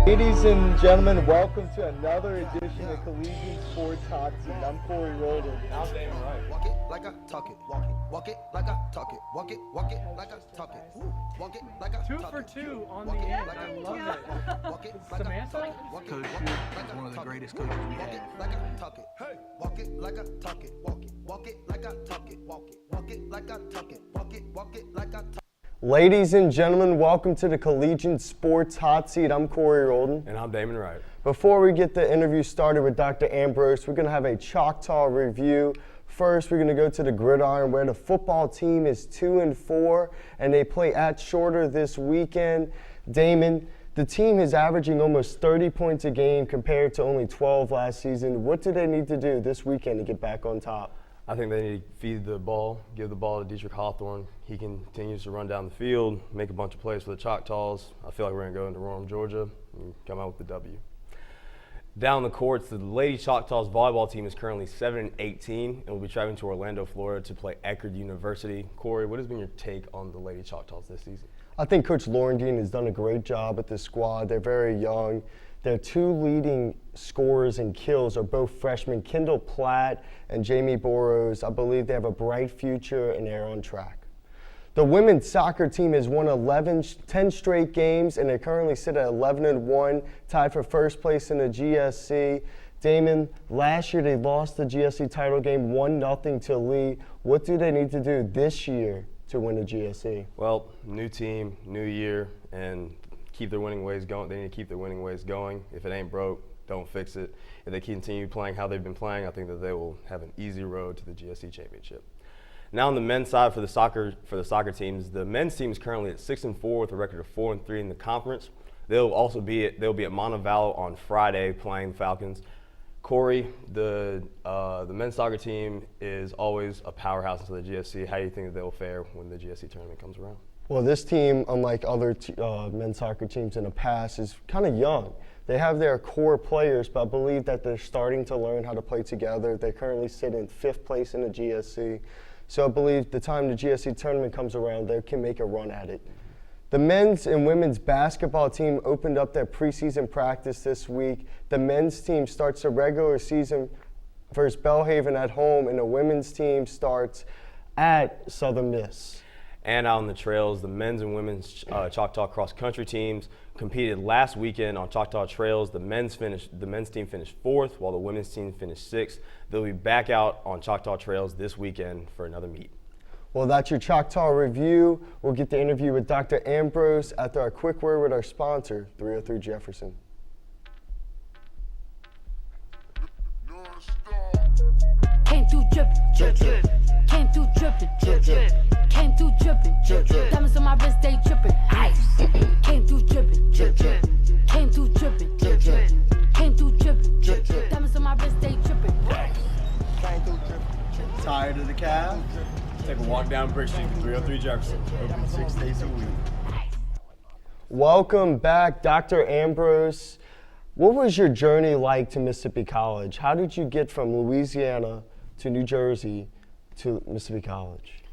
Ladies and gentlemen, welcome to another edition of Collegian Sports Hot Seat. I'm Corey Rolden. I'm Damon Wright. Walk it like I talk it. Walk it like I talk it. Walk it like I talk it. Walk it like I talk it. 2 for 2 on the end. I love it. Walk it like I talk it. Coach is one of the greatest coaches we Walk it had. like I talk it. Hey, walk it like I talk it. Walk it like I talk it. Walk it like I talk it. Walk it like I talk it. Ladies and gentlemen, welcome to the Collegian Sports Hot Seat. I'm Corey Rolden. And I'm Damon Wright. Before we get the interview started with Dr. Ambrose, we're going to have a Choctaw review. First, we're going to go to the gridiron where the football team is 2-4 and they play at Shorter this weekend. Damon, the team is averaging almost 30 points a game compared to only 12 last season. What do they need to do this weekend to get back on top? I think they need to feed the ball, give the ball to Dietrich Hawthorne. He continues to run down the field, make a bunch of plays for the Choctaws. I feel like we're going to go into Rome, Georgia, and come out with the W. Down the courts, the Lady Choctaws volleyball team is currently 7-18 and will be traveling to Orlando, Florida to play Eckerd University. Corey, what has been your take on the Lady Choctaws this season? I think Coach Laurendine has done a great job with this squad. They're very young. Their two leading scorers and kills are both freshmen, Kendall Platt and Jamie Burrows. I believe they have a bright future and they're on track. The women's soccer team has won 10 straight games and they currently sit at 11-1, tied for first place in the GSC. Damon, last year they lost the GSC title game 1-0 to Lee. What do they need to do this year to win the GSC? Well, new team, new year, and keep their winning ways going. They need to keep their winning ways going. If it ain't broke, don't fix it. If they continue playing how they've been playing, I think that they will have an easy road to the GSC championship. Now on the men's side for the soccer teams, the men's team is currently at 6-4 with a record of 4-3 in the conference. They'll be at Montevallo on Friday playing the Falcons. Corey, the men's soccer team is always a powerhouse into the GSC. How do you think that they will fare when the GSC tournament comes around? Well, this team, unlike other men's soccer teams in the past, is kind of young. They have their core players, but I believe that they're starting to learn how to play together. They currently sit in 5th place in the GSC. So I believe the time the GSC tournament comes around, they can make a run at it. The men's and women's basketball team opened up their preseason practice this week. The men's team starts the regular season versus Belhaven at home, and the women's team starts at Southern Miss. And out on the trails, the men's and women's Choctaw cross-country teams competed last weekend on Choctaw Trails. The men's team finished 4th, while the women's team finished 6th. They'll be back out on Choctaw Trails this weekend for another meet. Well, that's your Choctaw review. We'll get the interview with Dr. Ambrose after our quick word with our sponsor, 303 Jefferson. Came through drippin', came through drippin', came through drippin', diamonds on my wrist, they drippin', ice. Came through drippin', came through drippin', came through drippin', diamonds on my wrist, they drippin'. Came through drippin'. Tired of the cab? Take a walk down Brick Street, 303 Jefferson. Open 6 days a week. Welcome back, Dr. Ambrose. What was your journey like to Mississippi College? How did you get from Louisiana to New Jersey to Mississippi College?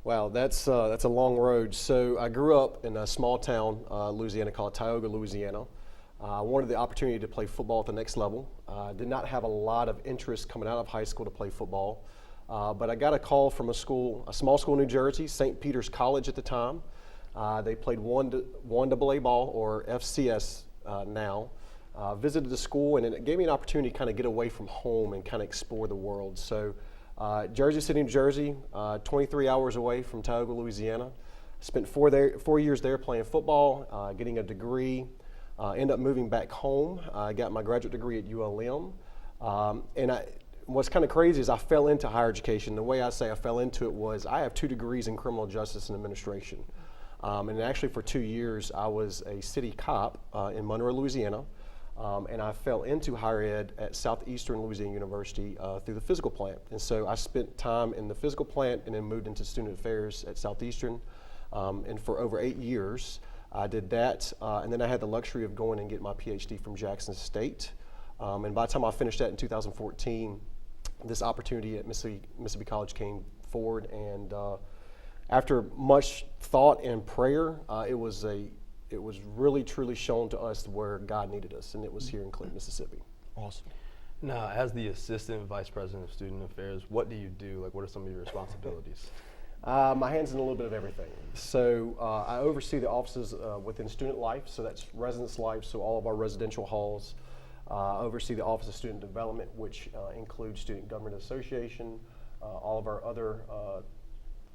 Wow, that's a long road. So I grew up in a small town, Louisiana, called Tioga, Louisiana. I wanted the opportunity to play football at the next level. Did not have a lot of interest coming out of high school to play football. But I got a call from a small school in New Jersey, St. Peter's College at the time. They played 1AA ball, or FCS now. Visited the school, and it gave me an opportunity to kind of get away from home and kind of explore the world. So Jersey City, New Jersey, 23 hours away from Tioga, Louisiana. Spent 4 years there playing football, getting a degree. Ended up moving back home. I got my graduate degree at ULM. What's kind of crazy is I fell into higher education. The way I say I fell into it was I have 2 degrees in criminal justice and administration. And actually for 2 years I was a city cop in Monroe, Louisiana. And I fell into higher ed at Southeastern Louisiana University through the physical plant. And so I spent time in the physical plant and then moved into student affairs at Southeastern. And for over 8 years, I did that. And then I had the luxury of going and getting my PhD from Jackson State. And by the time I finished that in 2014, this opportunity at Mississippi College came forward. And after much thought and prayer, it was a it was really truly shown to us where God needed us, and it was here in Clinton, Mississippi. Awesome. Now, as the Assistant Vice President of Student Affairs, what do you do? Like, what are some of your responsibilities? My hand's in a little bit of everything. So I oversee the offices within student life, so that's residence life, so all of our residential halls. I oversee the Office of Student Development, which includes Student Government Association, all of our other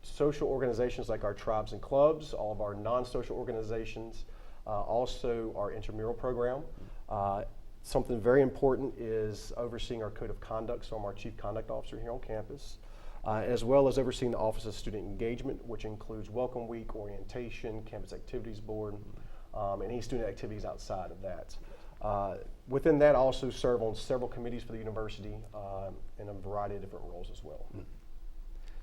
social organizations like our tribes and clubs, all of our non-social organizations, also our intramural program. Something very important is overseeing our code of conduct, so I'm our chief conduct officer here on campus, as well as overseeing the Office of Student Engagement, which includes Welcome Week, orientation, campus activities board, and any student activities outside of that. Within that, I also serve on several committees for the university in a variety of different roles as well.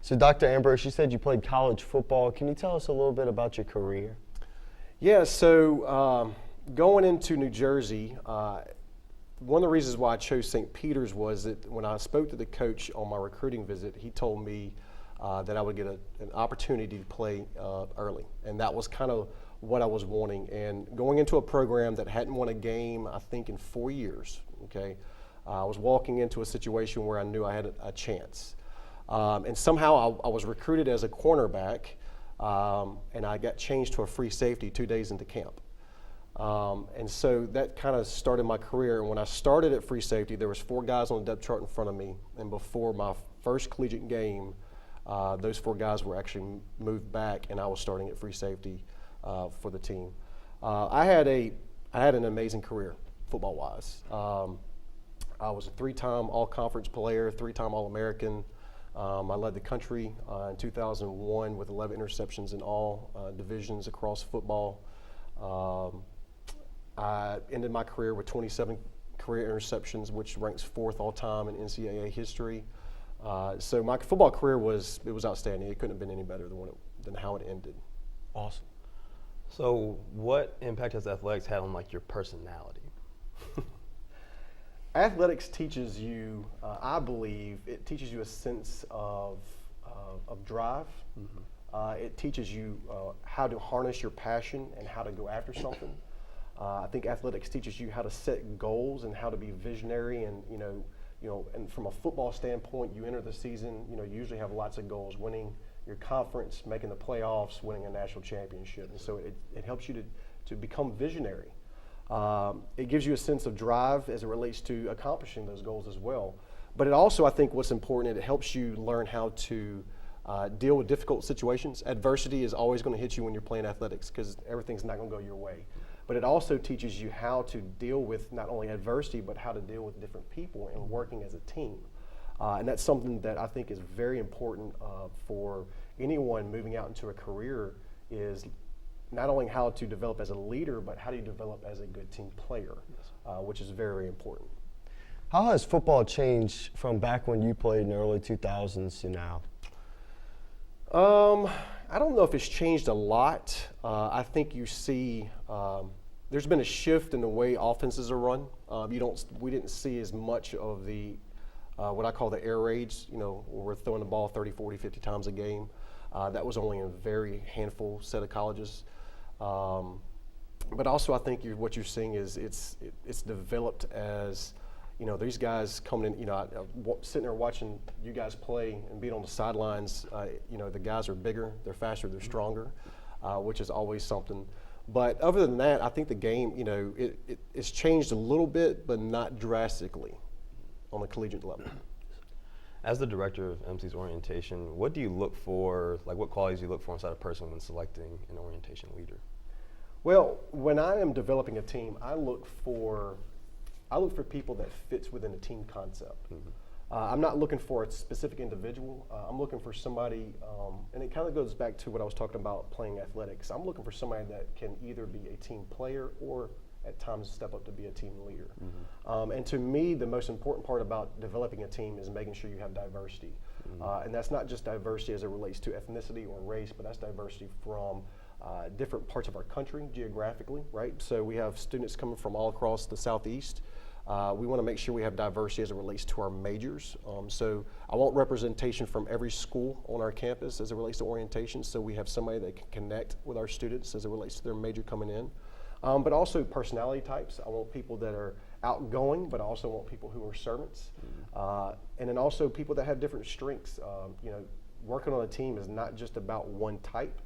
So Dr. Ambrose, you said you played college football. Can you tell us a little bit about your career? Yeah, so going into New Jersey, one of the reasons why I chose St. Peter's was that when I spoke to the coach on my recruiting visit, he told me that I would get an opportunity to play early, and that was kind of what I was wanting. And going into a program that hadn't won a game, I think, in 4 years, okay, I was walking into a situation where I knew I had a chance. And somehow I was recruited as a cornerback, and I got changed to a free safety 2 days into camp. And so that kind of started my career. And when I started at free safety, there was 4 guys on the depth chart in front of me. And before my first collegiate game, those 4 guys were actually moved back, and I was starting at free safety for the team. I had an amazing career, football-wise. I was a 3-time All-Conference player, 3-time All-American. I led the country in 2001 with 11 interceptions in all divisions across football. I ended my career with 27 career interceptions, which ranks 4th all-time in NCAA history. So my football career was outstanding. It couldn't have been any better than how it ended. Awesome. So what impact has athletics had on like your personality? Athletics teaches you, I believe, it teaches you a sense of drive. Mm-hmm. It teaches you how to harness your passion and how to go after something. I think athletics teaches you how to set goals and how to be visionary. And and from a football standpoint, you enter the season, you usually have lots of goals: winning your conference, making the playoffs, winning a national championship. And so it helps you to become visionary. It gives you a sense of drive as it relates to accomplishing those goals as well. But it also, I think what's important, it helps you learn how to deal with difficult situations. Adversity is always going to hit you when you're playing athletics because everything's not going to go your way. But it also teaches you how to deal with not only adversity, but how to deal with different people and working as a team. And that's something that I think is very important for anyone moving out into a career, is not only how to develop as a leader, but how do you develop as a good team player, which is very, very important. How has football changed from back when you played in the early 2000s to now? I don't know if it's changed a lot. I think you see there's been a shift in the way offenses are run. We didn't see as much of the what I call the air raids, where we're throwing the ball 30, 40, 50 times a game. That was only in a very handful set of colleges. But also I think what you're seeing is it's developed as, these guys coming in, sitting there watching you guys play and being on the sidelines, the guys are bigger, they're faster, they're stronger, which is always something. But other than that, I think the game, it's changed a little bit, but not drastically on the collegiate level. As the director of MC's orientation, what do you look for, what qualities do you look for inside a person when selecting an orientation leader? Well, when I am developing a team, I look for people that fits within a team concept. Mm-hmm. I'm not looking for a specific individual. I'm looking for somebody, and it kind of goes back to what I was talking about playing athletics. I'm looking for somebody that can either be a team player or at times step up to be a team leader. Mm-hmm. And to me, the most important part about developing a team is making sure you have diversity. Mm-hmm. And that's not just diversity as it relates to ethnicity or race, but that's diversity from different parts of our country geographically, right? So we have students coming from all across the Southeast. We want to make sure we have diversity as it relates to our majors. So I want representation from every school on our campus as it relates to orientation, so we have somebody that can connect with our students as it relates to their major coming in. But also personality types. I want people that are outgoing, but I also want people who are servants. And then also people that have different strengths. Working on a team is not just about one type.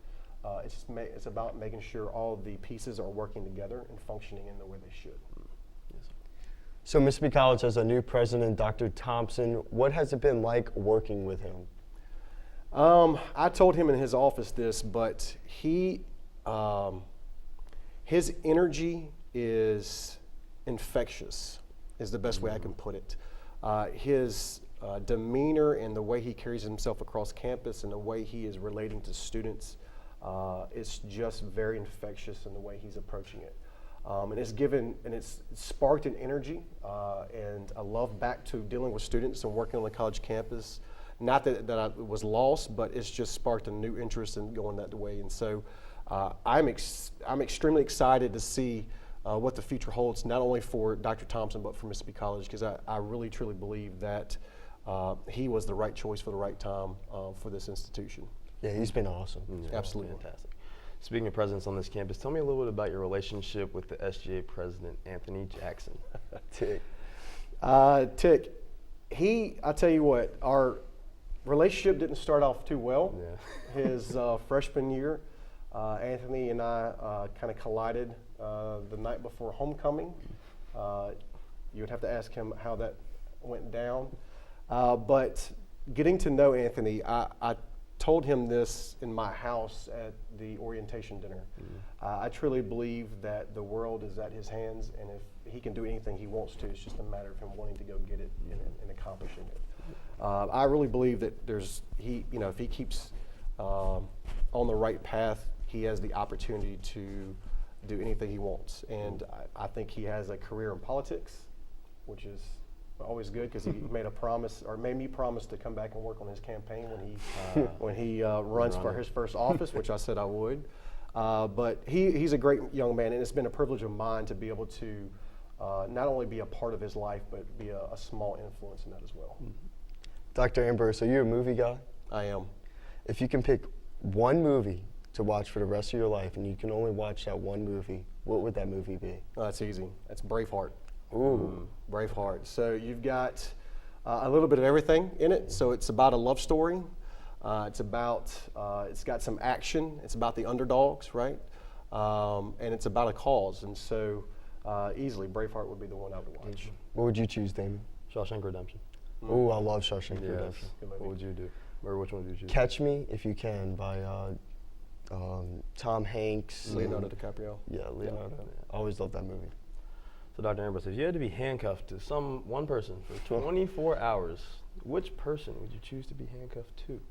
It's about making sure all of the pieces are working together and functioning in the way they should. So Mississippi College has a new president, Dr. Thompson. What has it been like working with him? I told him in his office this, but his energy is infectious, is the best way I can put it. His demeanor and the way he carries himself across campus and the way he is relating to students, it's just very infectious in the way he's approaching it. And it's sparked an energy and a love back to dealing with students and working on the college campus. Not that I was lost, but it's just sparked a new interest in going that way. And so I'm extremely excited to see what the future holds, not only for Dr. Thompson, but for Mississippi College, because I really, truly believe that he was the right choice for the right time for this institution. Yeah, he's been awesome. Absolutely. Fantastic. Speaking of presidents on this campus, tell me a little bit about your relationship with the SGA president, Anthony Jackson. Tick. Tick, I tell you what, our relationship didn't start off too well. Yeah. His freshman year, Anthony and I kind of collided the night before homecoming. You would have to ask him how that went down. But getting to know Anthony, I told him this in my house at the orientation dinner. I truly believe that the world is at his hands, and if he can do anything he wants to, it's just a matter of him wanting to go get it and accomplishing it. I really believe that if he keeps on the right path, he has the opportunity to do anything he wants. And I think he has a career in politics, which is always good, because he made me promise to come back and work on his campaign when he runs for his first office, which I said I would. But he's a great young man, and it's been a privilege of mine to be able to not only be a part of his life, but be a small influence in that as well. Dr. Ambrose, are you a movie guy? I am. If you can pick one movie to watch for the rest of your life, and you can only watch that one movie, what would that movie be? That's easy. That's Braveheart. Ooh. Braveheart. So you've got a little bit of everything in it. So it's about a love story. It's got some action. It's about the underdogs, right? And it's about a cause. And so easily Braveheart would be the one I would watch. What would you choose, Damon? Shawshank Redemption. Ooh, I love Shawshank Redemption. What would you do? Or which one would you choose? Catch Me If You Can by Tom Hanks. Leonardo DiCaprio. Yeah, Leonardo. I always loved that movie. So Dr. Ambrose, if you had to be handcuffed to one person for 24 hours, which person would you choose to be handcuffed to?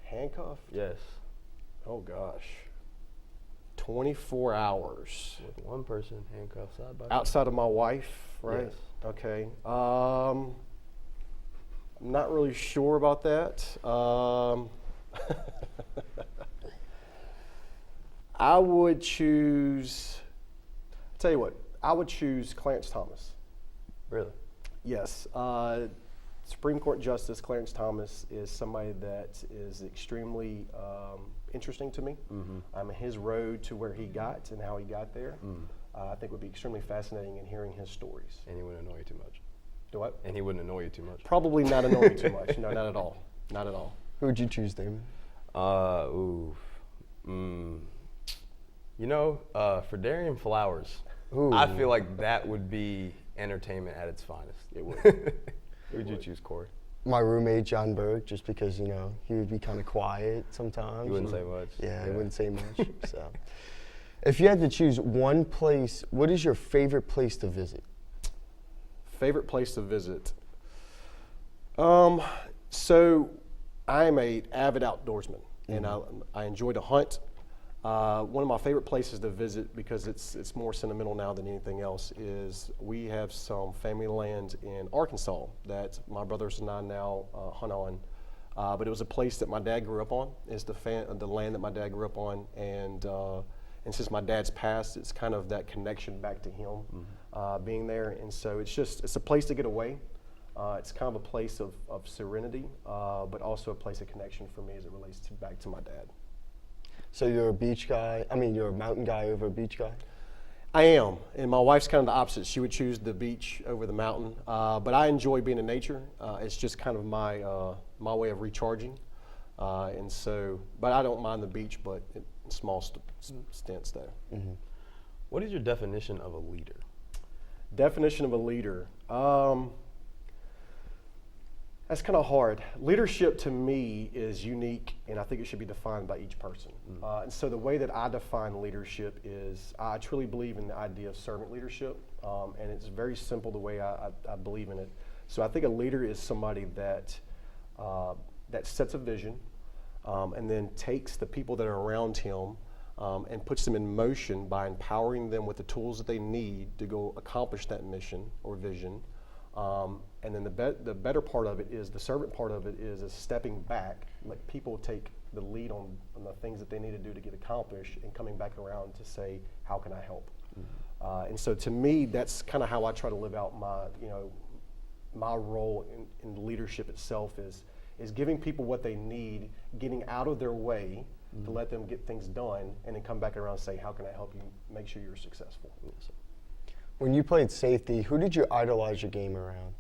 Handcuffed? Yes. Oh gosh. 24 hours. With one person handcuffed side by side. Outside of my wife, right? Yes. Okay. I'm not really sure about that. I would choose, tell you what, I would choose Clarence Thomas. Really? Yes. Supreme Court Justice Clarence Thomas is somebody that is extremely interesting to me. His road to where he got and how he got there, I think would be extremely fascinating in hearing his stories. And he wouldn't annoy you too much. Do what? And he wouldn't annoy you too much. Probably not annoy you too much. No, not at all. Not at all. Who would you choose, Damon? For Darian Flowers, I feel like that would be entertainment at its finest. It would. Who would you choose, Corey? My roommate, John Berg, just because, he would be kind of quiet sometimes. He wouldn't say much. Yeah, he wouldn't say much. So, if you had to choose one place, what is your favorite place to visit? Favorite place to visit? So I'm an avid outdoorsman, and I enjoy to hunt. One of my favorite places to visit, because it's more sentimental now than anything else, is we have some family land in Arkansas that my brothers and I now hunt on. But it was a place that my dad grew up on. It's the land that my dad grew up on, and And since my dad's passed, it's kind of that connection back to him being there. And so it's a place to get away. It's kind of a place of serenity, but also a place of connection for me as it relates back to my dad. So you're a beach guy? I mean, you're a mountain guy over a beach guy? I am, and my wife's kind of the opposite. She would choose the beach over the mountain, but I enjoy being in nature. It's just kind of my way of recharging, and so. But I don't mind the beach, but in small stints there. Mm-hmm. What is your definition of a leader? Definition of a leader. That's kind of hard. Leadership to me is unique, and I think it should be defined by each person. And so the way that I define leadership is I truly believe in the idea of servant leadership, and it's very simple the way I believe in it. So I think a leader is somebody that sets a vision and then takes the people that are around him and puts them in motion by empowering them with the tools that they need to go accomplish that mission or vision. And then the better part of it is, the servant part of it is stepping back, let people take the lead on the things that they need to do to get accomplished, and coming back around to say, how can I help? And so to me, that's kind of how I try to live out my role in leadership itself is giving people what they need, getting out of their way to let them get things done, and then come back around and say, how can I help you make sure you're successful? Yes. When you played safety, who did you idolize your game around?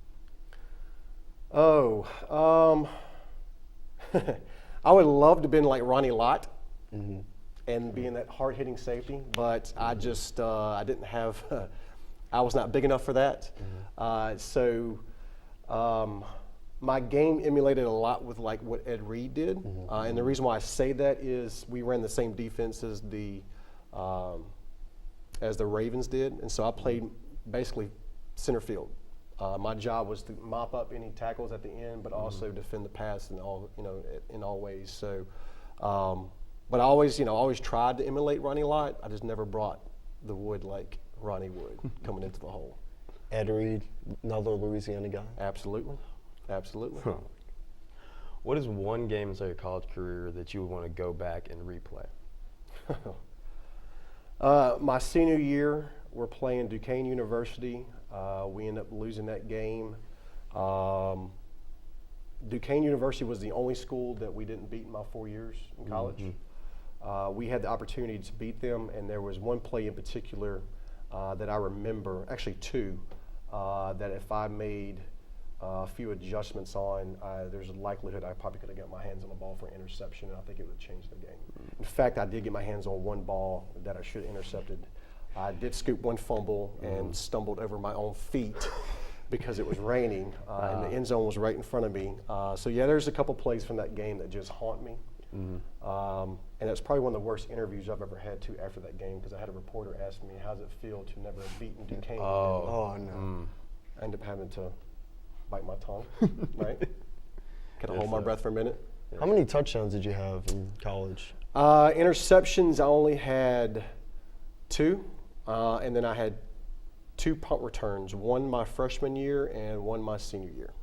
I would love to have been like Ronnie Lott and being that hard-hitting safety, but I just I didn't have I was not big enough for that. So my game emulated a lot with like what Ed Reed did, and the reason why I say that is we ran the same defense as the Ravens did, and so I played basically center field. My job was to mop up any tackles at the end, but also defend the pass in all ways. So, but I always tried to emulate Ronnie Lott. I just never brought the wood like Ronnie would coming into the hole. Ed Reed, another Louisiana guy. Absolutely. Huh. What is one game inside your college career that you would want to go back and replay? My senior year, we're playing Duquesne University. We ended up losing that game. Duquesne University was the only school that we didn't beat in my 4 years in college. We had the opportunity to beat them, and there was one play in particular that I remember, actually two, that if I made a few adjustments on, there's a likelihood I probably could have got my hands on the ball for an interception, and I think it would have changed the game. In fact, I did get my hands on one ball that I should have intercepted. I did scoop one fumble and stumbled over my own feet because it was raining, and the end zone was right in front of me. So yeah, there's a couple plays from that game that just haunt me. And it's probably one of the worst interviews I've ever had too after that game, because I had a reporter ask me, how's it feel to never have beaten Duquesne? Oh no. I ended up having to bite my tongue, right? Can I hold my breath for a minute? How many touchdowns did you have in college? Interceptions, I only had 2, and then I had 2 punt returns, one my freshman year and one my senior year.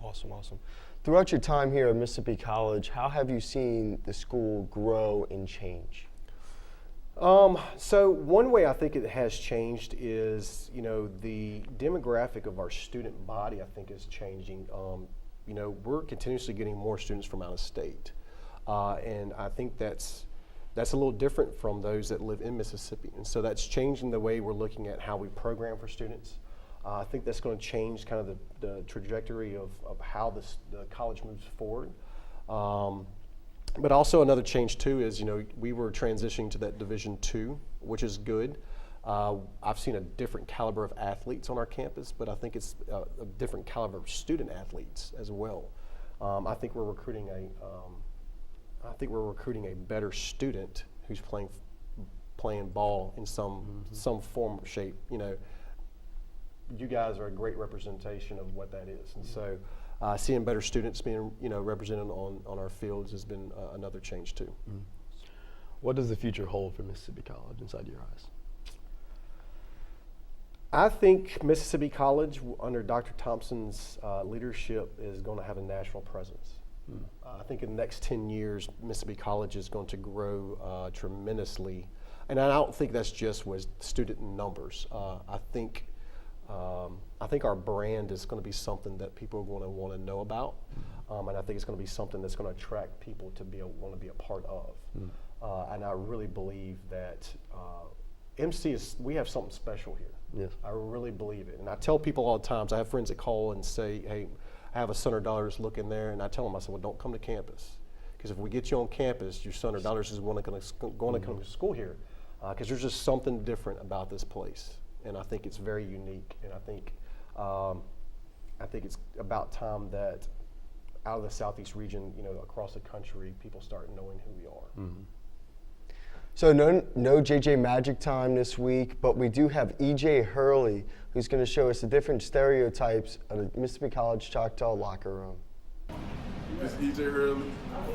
Awesome. Throughout your time here at Mississippi College, how have you seen the school grow and change? So one way I think it has changed is, the demographic of our student body, I think, is changing. We're continuously getting more students from out of state. And I think that's a little different from those that live in Mississippi. And so that's changing the way we're looking at how we program for students. I think that's going to change kind of the trajectory of how the college moves forward. But also another change too is, we were transitioning to that Division II, which is good. I've seen a different caliber of athletes on our campus, but I think it's a different caliber of student athletes as well. I think we're recruiting a better student who's playing ball in some form or shape. You guys are a great representation of what that is, and so seeing better students being represented on our fields has been another change too. What does the future hold for Mississippi College inside your eyes? I think Mississippi College, under Dr. Thompson's leadership, is going to have a national presence. I think in the next 10 years, Mississippi College is going to grow tremendously. and I don't think that's just with student numbers. I think our brand is going to be something that people are going to want to know about, and I think it's going to be something that's going to attract people to want to be a part of. And I really believe that we have something special here. Yes. I really believe it. And I tell people all the time, I have friends that call and say, hey, I have a son or daughter that's looking there, and I tell them, I said, well, don't come to campus. Because if we get you on campus, your son or daughter is going to come to school here. Because there's just something different about this place. And I think it's very unique. And I think it's about time that out of the Southeast region, across the country, people start knowing who we are. Mm-hmm. So no JJ Magic time this week, but we do have EJ Hurley, who's going to show us the different stereotypes of the Mississippi College Choctaw locker room. This is EJ Hurley,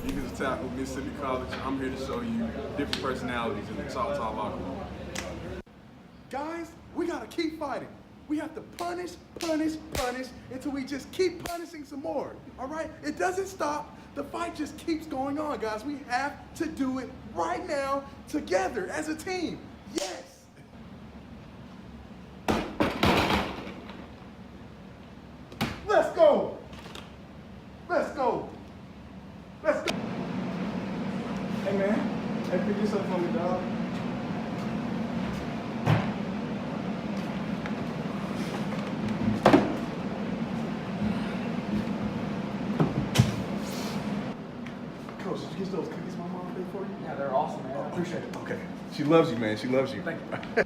defensive tackle, Mississippi College. I'm here to show you different personalities in the Choctaw locker room. Guys, we gotta keep fighting. We have to punish until we just keep punishing some more. All right? It doesn't stop. The fight just keeps going on, guys. We have to do it right now together as a team. Yes. Let's go. Let's go. Let's go. Hey man, hey, pick this up for me, dog. Coach, did you get those cookies my mom made for you? Yeah, they're awesome, man. I appreciate it. Okay. She loves you, man. She loves you. Thank you.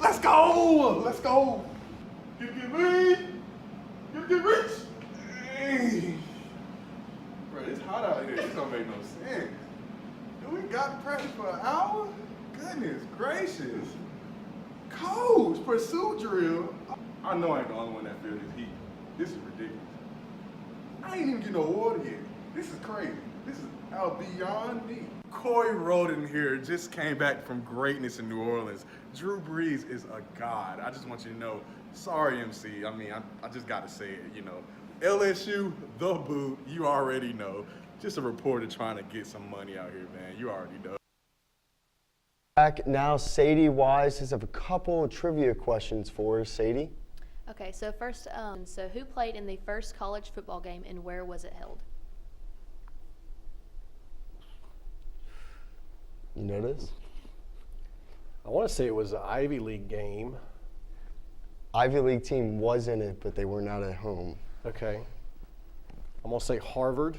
Let's go! Let's go! Get lead! Get rich! Hey. Bro, it's hot out here. This don't make no sense. Do we got to practice for an hour? Goodness gracious. Coach, pursuit drill. I know I ain't the only one that feels this heat. This is ridiculous. I ain't even get no water yet. This is crazy. This is out beyond me. Corey Roden here just came back from greatness in New Orleans. Drew Brees is a god. I just want you to know. Sorry, MC. I mean, I just got to say it, LSU, the boot, you already know. Just a reporter trying to get some money out here, man. You already know. Back now, Sadie Wise has a couple of trivia questions for us. Sadie? Okay, so first, so who played in the first college football game and where was it held? You know this? I want to say it was an Ivy League game. Ivy League team was in it, but they were not at home. Okay. I'm going to say Harvard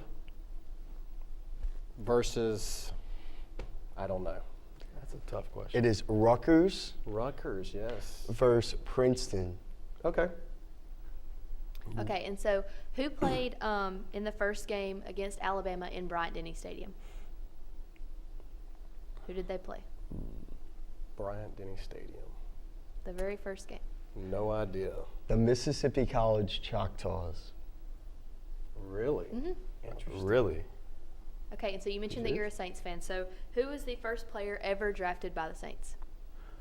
versus, I don't know. That's a tough question. It is Rutgers Rutgers, yes. versus Princeton. Okay. Okay, and so who played in the first game against Alabama in Bryant-Denny Stadium? Who did they play? Bryant-Denny Stadium. The very first game. No idea. The Mississippi College Choctaws. Really? Mm-hmm. Interesting. Really? Okay, and so you mentioned that you're a Saints fan. So who was the first player ever drafted by the Saints?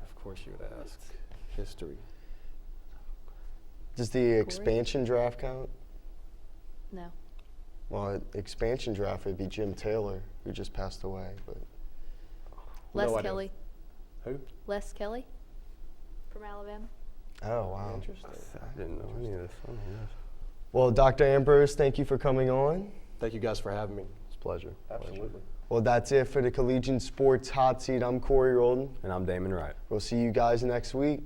Of course you would ask. History. Does the expansion draft count? No. Well, expansion draft would be Jim Taylor, who just passed away. But Les No idea. Kelly. Who? Les Kelly from Alabama. oh wow. Interesting. I didn't know any of this. Oh, yes. Well, Dr. Ambrose, thank you for coming on. Thank you guys for having me. It's a pleasure. Absolutely. Well, that's it for the Collegian Sports Hot Seat. I'm Corey Rolden. And I'm Damon Wright. We'll see you guys next week.